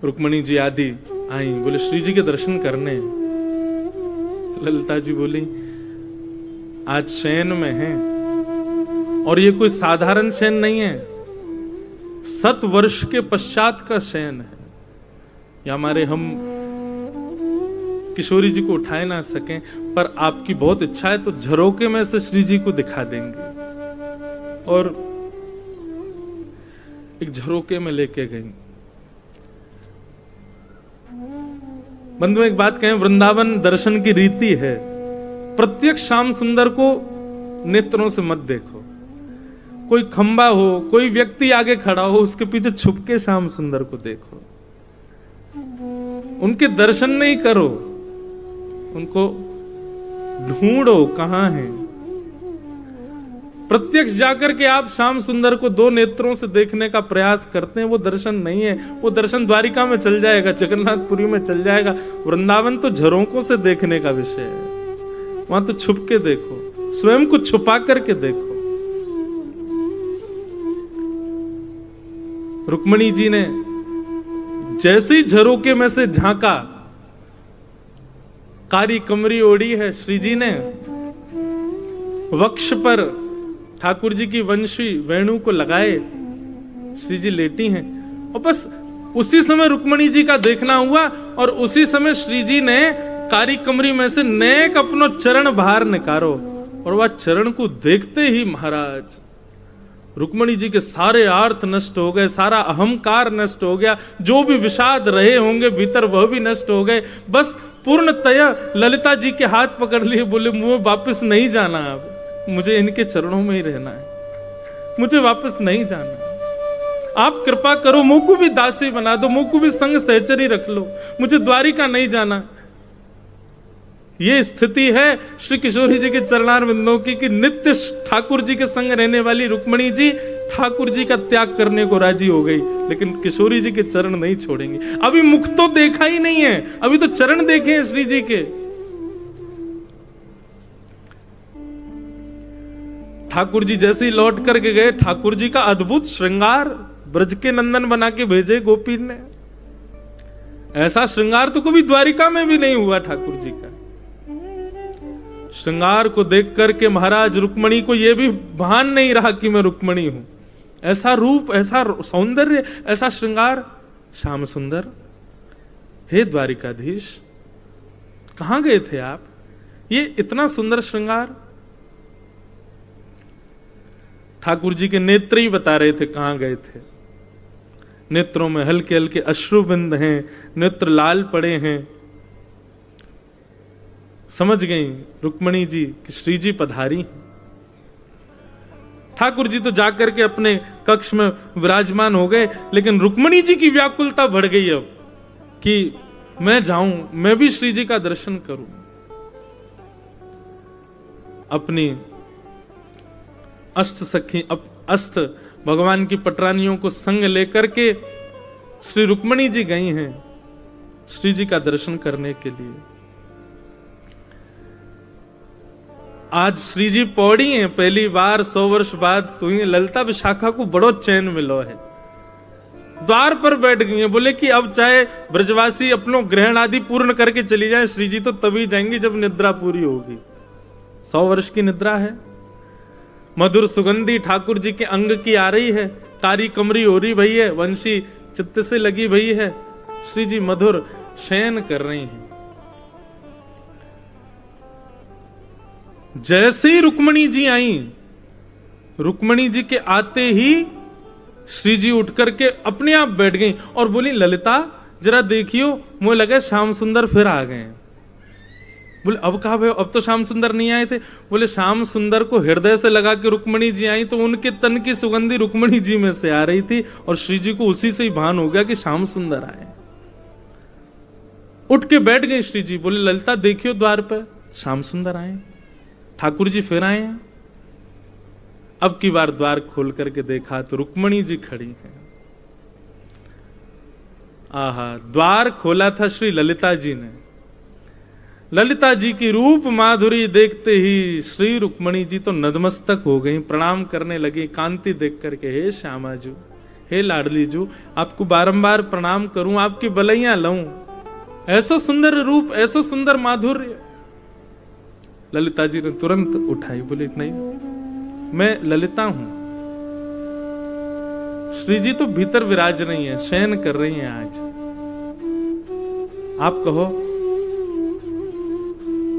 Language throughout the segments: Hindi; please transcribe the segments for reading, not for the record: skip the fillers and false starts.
रुक्मणी जी आदि आई, बोले श्री जी के दर्शन करने। ललिता जी बोली आज शयन में है, और ये कोई साधारण शयन नहीं है, 7 वर्ष के पश्चात का शयन है। या हमारे हम किशोरी जी को उठाए ना सकें, पर आपकी बहुत इच्छा है तो झरोके में से श्री जी को दिखा देंगे। और एक झरोके में लेके गई। बंधुओं एक बात कहें, वृंदावन दर्शन की रीति है, प्रत्यक्ष श्याम सुंदर को नेत्रों से मत देखो। कोई खंबा हो, कोई व्यक्ति आगे खड़ा हो, उसके पीछे छुपके श्याम सुंदर को देखो। उनके दर्शन नहीं करो, उनको ढूंढो कहां है। प्रत्यक्ष जाकर के आप श्याम सुंदर को 2 नेत्रों से देखने का प्रयास करते हैं, वो दर्शन नहीं है। वो दर्शन द्वारिका में चल जाएगा, जगन्नाथपुरी में चल जाएगा। वृंदावन तो झरोकों से देखने का विषय है, वहां तो छुप के देखो, स्वयं को छुपा करके देखो। रुक्मणी जी ने जैसे ही झरोके में से झांका, कारी कमरी ओढ़ी है श्री जी ने, वक्ष पर ठाकुर जी की वंशी वेणु को लगाए श्री जी लेटी हैं। और बस उसी समय रुक्मणी जी का देखना हुआ, और उसी समय श्री जी ने कारी कमरी में से नेक अपनो चरण बाहर निकारो, और वह चरण को देखते ही महाराज रुक्मणी जी के सारे आर्थ नष्ट हो गए, सारा अहंकार नष्ट हो गया, जो भी विषाद रहे होंगे भीतर वह भी नष्ट हो गए। बस पूर्णतया ललिता जी के हाथ पकड़ लिए, बोले मुझे वापस नहीं जाना, अब मुझे इनके चरणों में ही रहना है, मुझे वापस नहीं जाना। आप कृपा करो, मुझ को भी दासी बना दो, मुझ को भी संग सहचरी रख लो, मुझे द्वारिका नहीं जाना। ये स्थिति है श्री किशोरी जी के चरणार बिंदों की, कि नित्य ठाकुर जी के संग रहने वाली रुक्मणी जी ठाकुर जी का त्याग करने को राजी हो गई, लेकिन किशोरी जी के चरण नहीं छोड़ेंगे। अभी मुख तो देखा ही नहीं है, अभी तो चरण देखे हैं श्री जी के। ठाकुर जी जैसे ही लौट करके गए, ठाकुर जी का अद्भुत श्रृंगार ब्रज के नंदन बना के भेजे गोपी ने। ऐसा श्रृंगार तो कभी द्वारिका में भी नहीं हुआ ठाकुर जी का। श्रृंगार को देख करके महाराज रुक्मणी को यह भी भान नहीं रहा कि मैं रुक्मणी हूं। ऐसा रूप, ऐसा सौंदर्य, ऐसा श्रृंगार। श्याम सुंदर, हे द्वारिकाधीश, कहां गए थे आप? ये इतना सुंदर श्रृंगार। ठाकुर जी के नेत्र ही बता रहे थे कहां गए थे। नेत्रों में हल्के हल्के अश्रुबिंद हैं, नेत्र लाल पड़े हैं। समझ गई रुक्मणी जी कि श्री जी पधारी। ठाकुर जी तो जाकर के अपने कक्ष में विराजमान हो गए, लेकिन रुक्मणी जी की व्याकुलता बढ़ गई अब कि मैं जाऊं, मैं भी श्री जी का दर्शन करूं। अपनी अष्ट सखी, अष्ट भगवान की पटरानियों को संग लेकर के श्री रुक्मणी जी गई हैं श्री जी का दर्शन करने के लिए। आज श्री जी पौड़ी हैं, पहली बार 100 वर्ष बाद सोई। ललिता विशाखा को बड़ो चैन मिलो है, द्वार पर बैठ गई हैं। बोले कि अब चाहे ब्रजवासी अपनो ग्रहण आदि पूर्ण करके चली जाए, श्री जी तो तभी जाएंगी जब निद्रा पूरी होगी। 100 वर्ष की निद्रा है। मधुर सुगंधी ठाकुर जी के अंग की आ रही है, कारी कमरी हो रही भई है, वंशी चित्त से लगी भई है। श्री जी मधुर शयन कर रही हैं। जैसे ही रुक्मणी जी आई, रुक्मणी जी के आते ही श्री जी उठ करके अपने आप बैठ गई और बोली, ललिता जरा देखियो, मुझे लगा श्याम सुंदर फिर आ गए। बोले अब कहा भाई, अब तो श्याम सुंदर नहीं आए थे। बोले श्याम सुंदर को हृदय से लगा के रुक्मणी जी आई तो उनके तन की सुगंधी रुक्मणी जी में से आ रही थी, और श्री जी को उसी से ही भान हो गया कि श्याम सुंदर आए। उठ के बैठ गई श्री जी। बोले ललिता देखियो, द्वार पर श्याम सुंदर आए, ठाकुर जी फिर आए हैं। अब की बार द्वार खोल करके देखा तो रुक्मणी जी खड़ी हैं। आहा, द्वार खोला था श्री ललिता जी ने। ललिता जी की रूप माधुरी देखते ही श्री रुक्मणी जी तो नतमस्तक हो गई, प्रणाम करने लगी कांति देख करके। हे श्यामाजू, हे लाडली जू, आपको बारंबार प्रणाम करूं, आपकी बलैया लऊं, ऐसा सुंदर रूप, ऐसा सुंदर माधुर्य। ललिता जी ने तुरंत उठाई, बोले नहीं, मैं ललिता हूं। श्री जी तो भीतर विराज रही हैं, शयन कर रही हैं आज, आप कहो।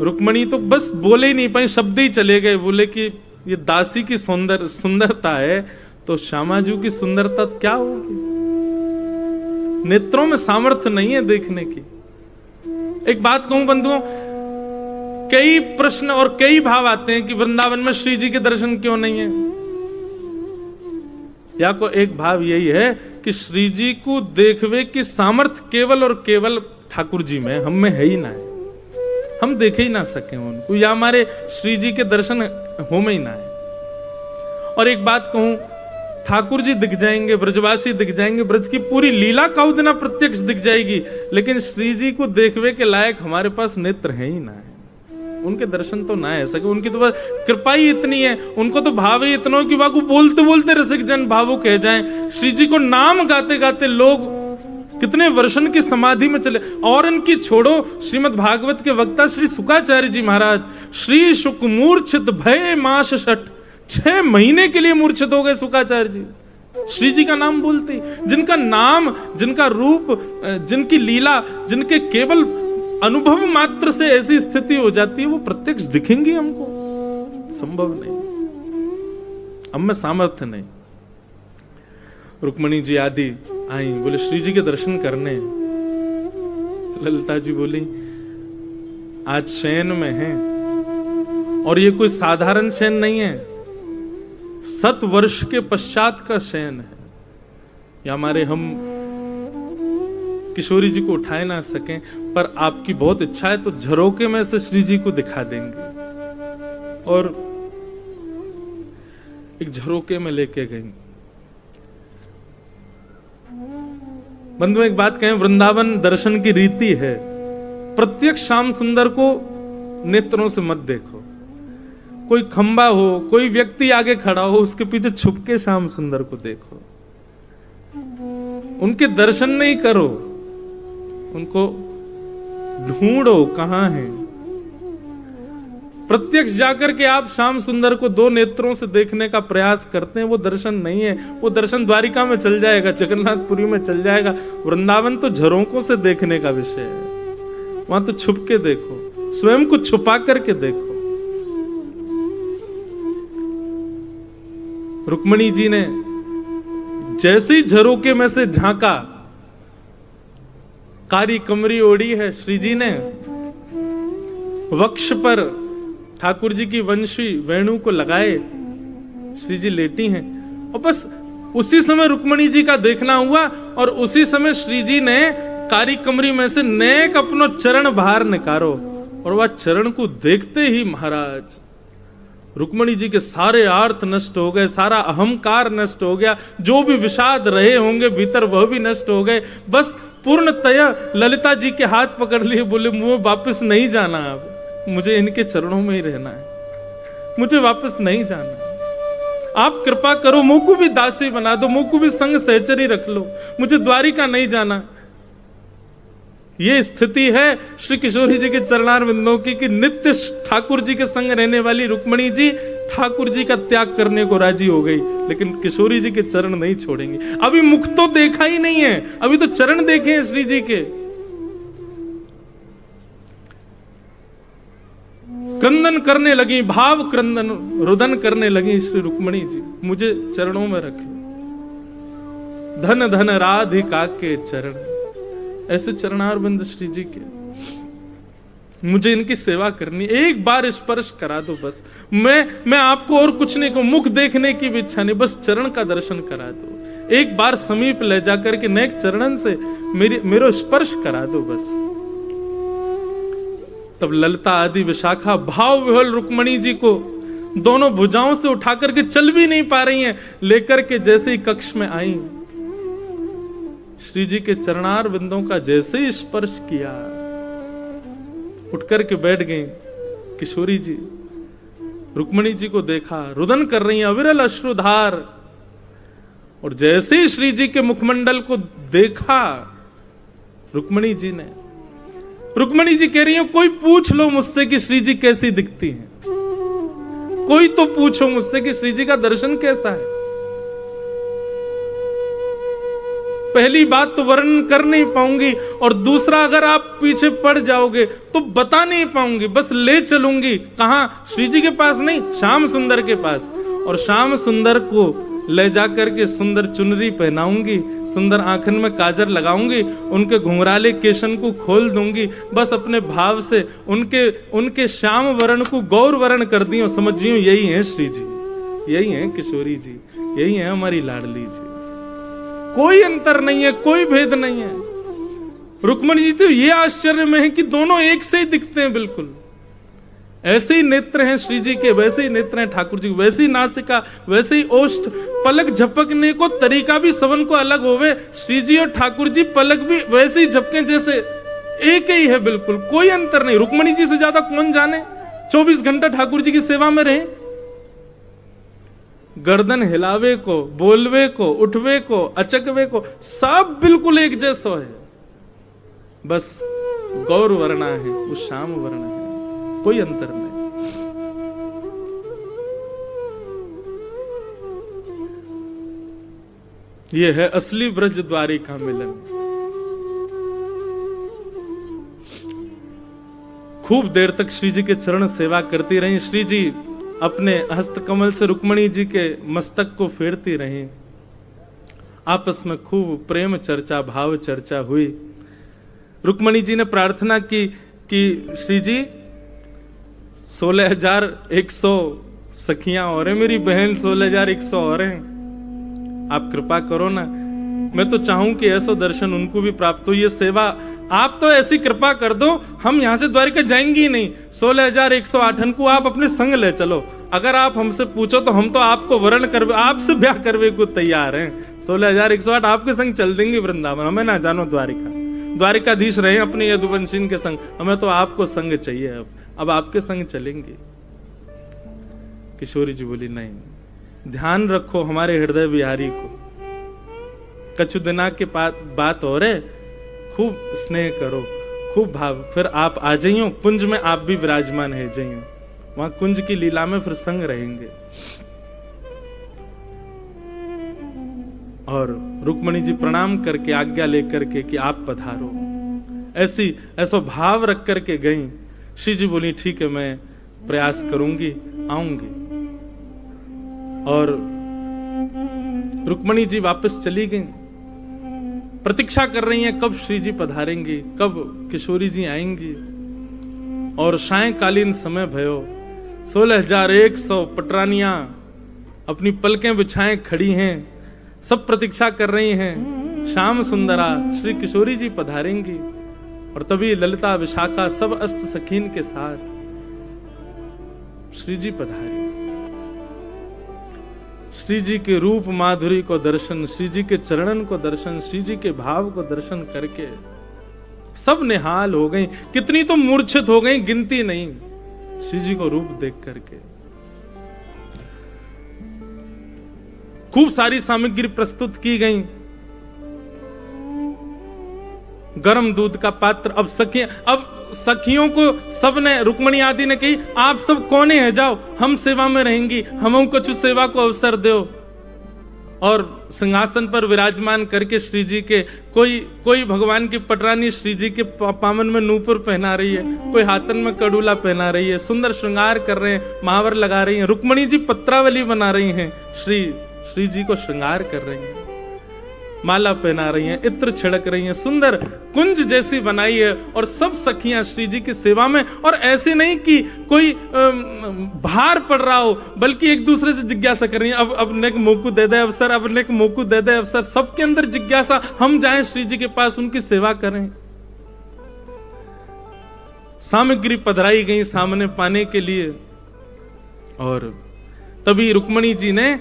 रुक्मणी तो बस बोले ही नहीं पाई, शब्द ही चले गए। बोले कि ये दासी की सुंदरता है तो श्यामाजू की सुंदरता क्या होगी? नेत्रों में सामर्थ्य नहीं है देखने की। एक बात कहूं बंधुओं, कई प्रश्न और कई भाव आते हैं कि वृंदावन में श्री जी के दर्शन क्यों नहीं है। या को एक भाव यही है कि श्री जी को देखवे की सामर्थ्य केवल और केवल ठाकुर जी में, हम में है ही ना है, हम देखे ही ना सके उनको, या हमारे श्री जी के दर्शन हो में ही ना है। और एक बात कहूं, ठाकुर जी दिख जाएंगे, ब्रजवासी दिख जाएंगे, ब्रज की पूरी लीला काउदना प्रत्यक्ष दिख जाएगी, लेकिन श्री जी को देखवे के लायक हमारे पास नेत्र है ही ना है, उनके दर्शन तो ना है सके। उनकी तो बस कृपा ही इतनी है, उनको तो भाव ही इतना कि वाकू बोलते बोलते रसिक जन भावुक कह जाएं। श्री जी को नाम गाते गाते लोग कितने वर्षन की समाधि में चले। और इनकी छोड़ो, श्रीमद् भागवत के वक्ता श्री शुकाचार्य जी महाराज, श्री शुक मूर्छित भय मास षट, 6 महीने के लिए मूर्छित हो गए शुकाचार्य जी श्री जी का नाम बोलते ही। जिनका नाम, जिनका रूप, जिनकी लीला, जिनके केवल अनुभव मात्र से ऐसी स्थिति हो जाती है, वो प्रत्यक्ष दिखेंगी हमको? संभव नहीं, हम में सामर्थ्य नहीं। रुक्मणी जी आदि आई, बोले श्री जी के दर्शन करने। ललिता जी बोली आज शयन में है, और ये कोई साधारण शयन नहीं है, 7 वर्ष के पश्चात का शयन है। या हमारे हम किशोरी जी को उठाए ना सकें, पर आपकी बहुत इच्छा है तो झरोके में से श्री जी को दिखा देंगे। और एक झरोके में लेके गई। बंधु एक बात कहें, वृंदावन दर्शन की रीति है, प्रत्यक्ष श्याम सुंदर को नेत्रों से मत देखो। कोई खंबा हो, कोई व्यक्ति आगे खड़ा हो, उसके पीछे छुपके श्याम सुंदर को देखो, उनके दर्शन नहीं करो, उनको ढूंढो कहां है। प्रत्यक्ष जाकर के आप श्याम सुंदर को 2 नेत्रों से देखने का प्रयास करते हैं, वो दर्शन नहीं है। वो दर्शन द्वारिका में चल जाएगा, जगन्नाथपुरी में चल जाएगा, वृंदावन तो झरोकों से देखने का विषय है। वहां तो छुप के देखो, स्वयं को छुपा करके देखो। रुक्मणी जी ने जैसे ही झरोके में से झांका, कारी कमरी ओढ़ी है श्री जी ने, वक्ष पर ठाकुर जी की वंशी वेणु को लगाए श्री जी लेटी हैं। और बस उसी समय रुक्मणी जी का देखना हुआ, और उसी समय श्री जी ने कारी कमरी में से नेक अपनो चरण बाहर निकारो, और वह चरण को देखते ही महाराज रुक्मणी जी के सारे आर्थ नष्ट हो गए, सारा अहंकार नष्ट हो गया, जो भी विषाद रहे होंगे भीतर वह भी नष्ट हो गए। बस पूर्णतया ललिता जी के हाथ पकड़ लिए, बोले मुझे वापस नहीं जाना, अब मुझे इनके चरणों में ही रहना है, मुझे वापस नहीं जाना। आप कृपा करो, मुझ को भी दासी बना दो, मुझ को भी संग सहचरी रख लो, मुझे द्वारिका नहीं जाना। ये स्थिति है श्री किशोरी जी के चरणार बिंदों की, कि नित्य ठाकुर जी के संग रहने वाली रुक्मणी जी ठाकुर जी का त्याग करने को राजी हो गई, लेकिन किशोरी जी के चरण नहीं छोड़ेंगे। अभी मुख तो देखा ही नहीं है, अभी तो चरण देखे हैं श्री जी के। क्रंदन करने लगी, भाव क्रंदन रुदन करने लगी श्री रुक्मणी जी, मुझे चरणों में रख लो। धन धन राधिका के चरण, ऐसे चरणार बिंद श्री जी के, मुझे इनकी सेवा करनी, एक बार स्पर्श करा दो बस। मैं आपको और कुछ नहीं कहूं, मुख देखने की भी इच्छा नहीं, बस चरण का दर्शन करा दो, एक बार समीप ले जाकर के नेक चरणन से मेरो स्पर्श करा दो बस। तब ललिता आदि विशाखा भाव विह्वल रुक्मणी जी को दोनों भुजाओं से उठा करके, चल भी नहीं पा रही हैं, लेकर के जैसे ही कक्ष में आई, श्री जी के चरणार बिंदों का जैसे ही स्पर्श किया, उठ करके बैठ गई। किशोरी जी रुक्मणी जी को देखा, रुदन कर रही हैं, अविरल अश्रुधार, और जैसे ही श्री जी के मुखमंडल को देखा रुक्मणी जी ने, रुक्मणी जी कह रही है कोई पूछ लो मुझसे कि श्री जी कैसी दिखती हैं, कोई तो पूछो मुझसे कि श्री जी का दर्शन कैसा है। पहली बात तो वर्णन कर नहीं पाऊंगी, और दूसरा अगर आप पीछे पड़ जाओगे तो बता नहीं पाऊंगी, बस ले चलूंगी कहां, श्री जी के पास नहीं, श्याम सुंदर के पास, और श्याम सुंदर को ले जाकर के सुंदर चुनरी पहनाऊंगी, सुंदर आंखन में काजर लगाऊंगी, उनके घुंघराले केशन को खोल दूंगी, बस अपने भाव से उनके श्याम वर्ण को गौर वर्ण कर दी, समझियो यही है श्री जी, यही है किशोरी जी, यही है हमारी लाडली जी। कोई अंतर नहीं है, कोई भेद नहीं है। रुक्मणी जी तो ये आश्चर्य में है कि दोनों एक से ही दिखते हैं, बिल्कुल ऐसे ही नेत्र हैं श्री जी के, वैसे ही नेत्र हैं ठाकुर जी, वैसी नासिका, वैसे ही ओष्ठ, पलक झपकने को तरीका भी सबन को अलग होवे, श्री जी और ठाकुर जी पलक भी वैसे ही झपके जैसे एक ही है, बिल्कुल कोई अंतर नहीं। रुक्मणी जी से ज्यादा कौन जाने, 24 घंटा ठाकुर जी की सेवा में रहे, गर्दन हिलावे को, बोलवे को, उठवे को, अचकवे को, सब बिल्कुल एक जैसा है, बस गौर वर्णा है, वो श्याम वर्णा है, कोई अंतर नहीं। ये है असली ब्रज द्वारिका मिलन। खूब देर तक श्री जी के चरण सेवा करती रही। श्री जी अपने हस्तकमल से रुक्मणी जी के मस्तक को फेरती रही। आपस में खूब प्रेम चर्चा, भाव चर्चा हुई। रुक्मणी जी ने प्रार्थना की कि श्री जी 16,100 सखियां और हैं, मेरी बहन 16,100 और हैं, आप कृपा करो ना, मैं तो चाहूं कि ऐसा दर्शन उनको भी प्राप्त हो। ये सेवा आप तो ऐसी कृपा कर दो, हम यहां से द्वारिका जाएंगे ही नहीं। 16,108 को आप अपने संग ले चलो। अगर आप हमसे पूछो तो हम तो आपको वर्ण करवे, आपसे ब्याह करवे को तैयार हैं। 16,108 आपके संग चल देंगे वृंदावन, हमें ना जानो द्वारिका, द्वारिकाधीश रहे अपने यदुवंशी के संग, हमें तो आपको संग चाहिए, अब आपके संग चलेंगे। किशोरी जी बोली नहीं, ध्यान रखो हमारे हृदय बिहारी को, कछु दिना के बात हो रहे, खूब स्नेह करो, खूब भाव, फिर आप आ जाइयो कुंज में, आप भी विराजमान है जाइयो, वहां कुंज की लीला में फिर संग रहेंगे। और रुक्मणी जी प्रणाम करके आज्ञा लेकर के कि आप पधारो, ऐसा भाव रख करके गई। श्री जी बोली ठीक है, मैं प्रयास करूंगी, आऊंगी। और रुक्मणी जी वापस चली गई। प्रतीक्षा कर रही हैं कब श्री जी पधारेंगी, कब किशोरी जी आएंगी। और सायंकालीन समय भयो, 16,100 पटरानियां अपनी पलकें बिछाएं खड़ी हैं, सब प्रतीक्षा कर रही हैं, श्याम सुंदरा श्री किशोरी जी पधारेंगी। और तभी ललिता, विशाखा, सब अष्ट सखीन के साथ श्री जी पधारे। श्री जी के रूप माधुरी को दर्शन, श्री जी के चरणन को दर्शन, श्री जी के भाव को दर्शन करके सब निहाल हो गई। कितनी तो मूर्छित हो गई, गिनती नहीं, श्री जी को रूप देख करके। खूब सारी सामग्री प्रस्तुत की गई, गरम दूध का पात्र। अब सखियों को सबने, रुक्मणी आदि ने कही आप सब कोने हैं, जाओ हम सेवा में रहेंगी, हम कुछ सेवा को अवसर दो। और सिंहासन पर विराजमान करके श्री जी के कोई भगवान की पटरानी श्री जी के पामन में नूपुर पहना रही है, कोई हाथन में कड़ूला पहना रही है, सुंदर श्रृंगार कर रहे हैं, महावर लगा रही हैं। रुक्मणी जी पत्रावली बना रही हैं, श्री जी को श्रृंगार कर रही हैं, माला पहना रही हैं, इत्र छिड़क रही हैं, सुंदर कुंज जैसी बनाई है। और सब सखियां श्री जी की सेवा में। और ऐसे नहीं कि कोई भार पड़ रहा हो, बल्कि एक दूसरे से जिज्ञासा कर रही हैं, अब नेक मोकू दे दे अवसर, अब नेक मोकू दे दे अवसर। सबके अंदर जिज्ञासा, हम जाएं श्री जी के पास, उनकी सेवा करें। सामग्री पधराई गई सामने पाने के लिए। और तभी रुक्मणी जी ने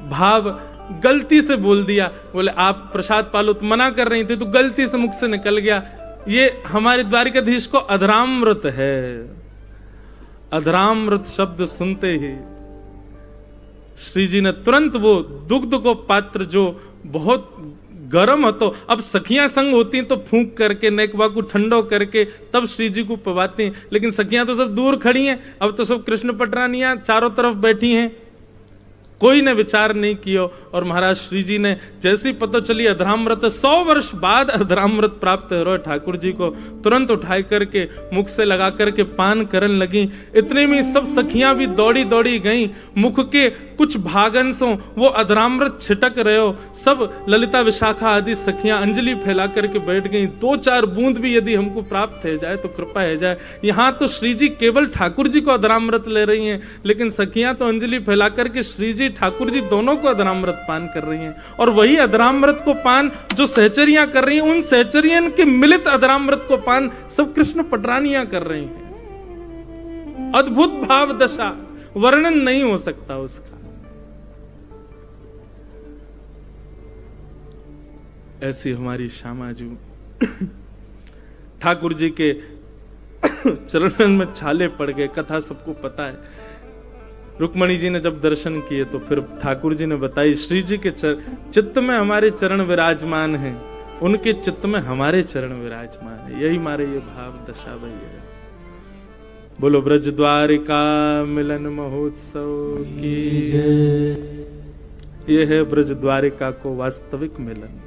भाव गलती से बोल दिया, बोले आप प्रसाद पालो, तो मना कर रही थी तो गलती से मुख से निकल गया। ये हमारे द्वारिकाधीश को अधरामृत है। अधरामृत शब्द सुनते ही श्री जी ने तुरंत वो दुग्ध को पात्र जो बहुत गर्म हो, तो अब सखियां संग होती तो फूंक करके नेकबा को ठंडो करके तब श्री जी को पवाती, लेकिन सखियां तो सब दूर खड़ी हैं। अब तो सब कृष्ण पटरानियां चारों तरफ बैठी हैं, कोई ने विचार नहीं किया। और महाराज श्री जी ने जैसी पता चली अधरामृत 100 वर्ष बाद अधरामृत प्राप्त हो रहा ठाकुर जी को, तुरंत उठाई करके मुख से लगा करके पान करन लगी। इतने में सब सखियां भी दौड़ी दौड़ी गईं, मुख के कुछ भागंशों वो अधरामृत छिटक रहे हो। सब ललिता विशाखा आदि सखियां अंजलि फैला करके बैठ गईं, 2-4 बूंद भी यदि हमको प्राप्त हो जाए तो कृपा है जाए। यहां तो श्री जी केवल ठाकुर जी को अधरामृत ले रही हैं, लेकिन सखियां तो अंजलि फैला करके श्री जी ठाकुर जी दोनों को अधरामृत पान कर रही हैं। और वही अधरामृत को पान जो सहचरियां कर रही हैं, उन सहचरियन के मिलित अधरामृत को पान सब कृष्ण पटरानियां कर रही हैं। अद्भुत भाव दशा, वर्णन नहीं हो सकता उसका। ऐसी हमारी श्यामाजू ठाकुर जी के चरणन में छाले पड़ गए, कथा सबको पता है। रुक्मणी जी ने जब दर्शन किए तो फिर ठाकुर जी ने बताई, श्री जी के चित्त में हमारे चरण विराजमान हैं, उनके चित्त में हमारे चरण विराजमान है। यही हमारे ये भाव दशा भई है। बोलो ब्रज द्वारिका मिलन महोत्सव की जय। ये है ब्रज द्वारिका को वास्तविक मिलन।